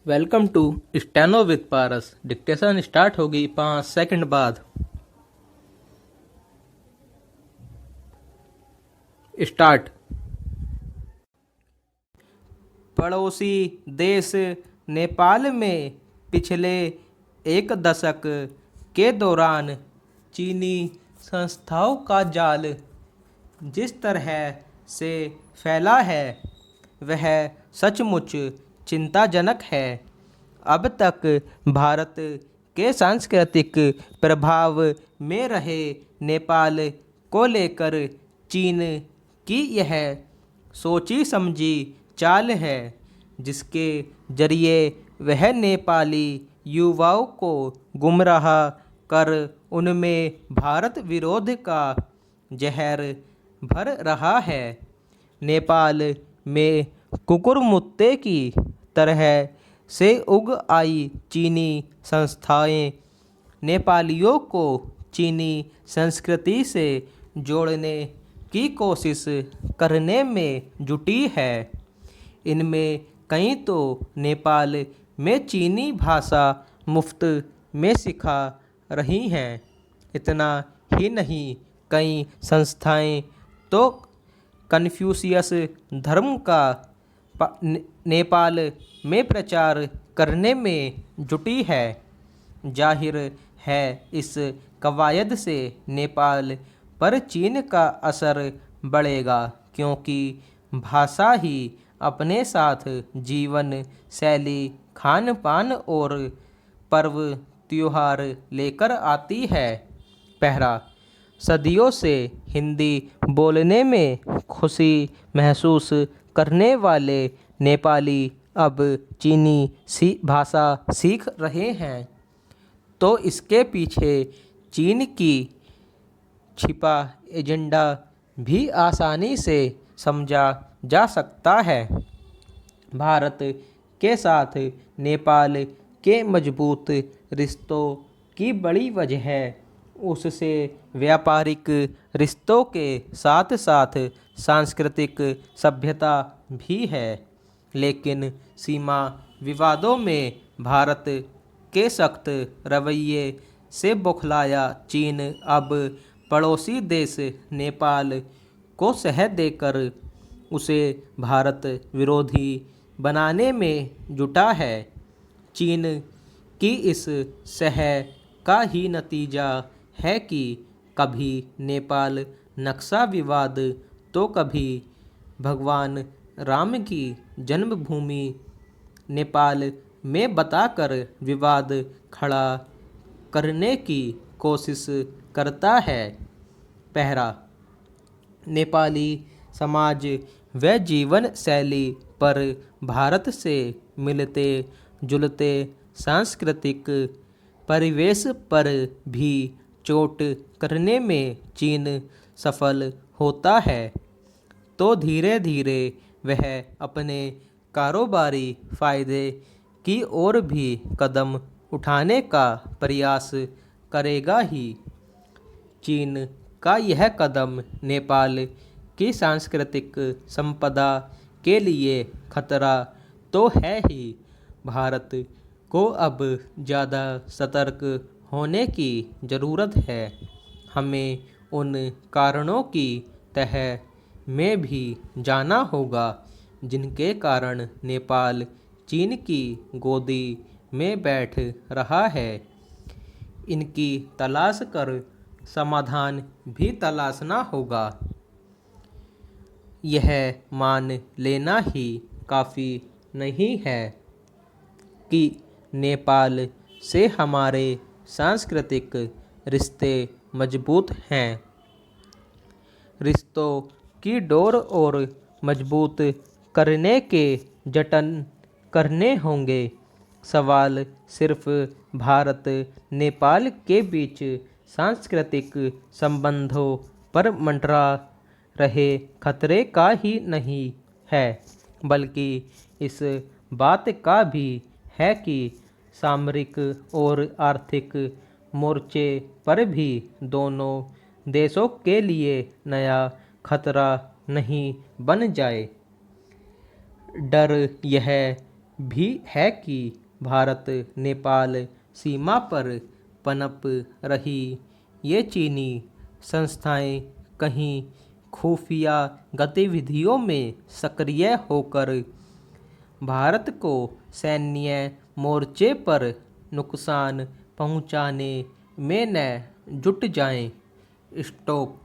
Welcome to steno with Paras. Dictation start होगी 5 second बाद। Start. पड़ोसी देश नेपाल में पिछले एक दशक के दौरान चीनी संस्थाओं का जाल जिस तरह से फैला है वह सचमुच चिंताजनक है। अब तक भारत के सांस्कृतिक प्रभाव में रहे नेपाल को लेकर चीन की यह सोची समझी चाल है जिसके जरिए वह नेपाली युवाओं को गुमराह कर उनमें भारत विरोध का जहर भर रहा है। नेपाल में कुकुरमुत्ते की तरह से उग आई चीनी संस्थाएं नेपालियों को चीनी संस्कृति से जोड़ने की कोशिश करने में जुटी है। इनमें कई तो नेपाल में चीनी भाषा मुफ्त में सिखा रही हैं। इतना ही नहीं, कई संस्थाएं तो कन्फ्यूशियस धर्म का नेपाल में प्रचार करने में जुटी है। जाहिर है इस कवायद से नेपाल पर चीन का असर बढ़ेगा, क्योंकि भाषा ही अपने साथ जीवन शैली, खान पान और पर्व त्योहार लेकर आती है। पहला, सदियों से हिंदी बोलने में खुशी महसूस करने वाले नेपाली अब चीनी भाषा सीख रहे हैं, तो इसके पीछे चीन की छिपा एजेंडा भी आसानी से समझा जा सकता है। भारत के साथ नेपाल के मजबूत रिश्तों की बड़ी वजह उससे व्यापारिक रिश्तों के साथ साथ सांस्कृतिक सभ्यता भी है। लेकिन सीमा विवादों में भारत के सख्त रवैये से बौखलाया चीन अब पड़ोसी देश नेपाल को सह देकर उसे भारत विरोधी बनाने में जुटा है। चीन की इस सह का ही नतीजा है कि कभी नेपाल नक्शा विवाद तो कभी भगवान राम की जन्मभूमि नेपाल में बताकर विवाद खड़ा करने की कोशिश करता है। पहला, नेपाली समाज व जीवन शैली पर भारत से मिलते जुलते सांस्कृतिक परिवेश पर भी चोट करने में चीन सफल होता है, तो धीरे धीरे वह अपने कारोबारी फायदे की ओर भी कदम उठाने का प्रयास करेगा ही। चीन का यह कदम नेपाल की सांस्कृतिक संपदा के लिए खतरा तो है ही। भारत को अब ज़्यादा सतर्क होने की ज़रूरत है। हमें उन कारणों की तह में भी जाना होगा जिनके कारण नेपाल चीन की गोदी में बैठ रहा है। इनकी तलाश कर समाधान भी तलाशना होगा। यह मान लेना ही काफ़ी नहीं है कि नेपाल से हमारे सांस्कृतिक रिश्ते मजबूत हैं। रिश्तों की डोर और मजबूत करने के जतन करने होंगे। सवाल सिर्फ भारत नेपाल के बीच सांस्कृतिक संबंधों पर मंडरा रहे खतरे का ही नहीं है, बल्कि इस बात का भी है कि सामरिक और आर्थिक मोर्चे पर भी दोनों देशों के लिए नया खतरा नहीं बन जाए। डर यह भी है कि भारत नेपाल सीमा पर पनप रही ये चीनी संस्थाएं कहीं खुफिया गतिविधियों में सक्रिय होकर भारत को सैन्य मोर्चे पर नुकसान पहुंचाने में न जुट जाएं। स्टॉप।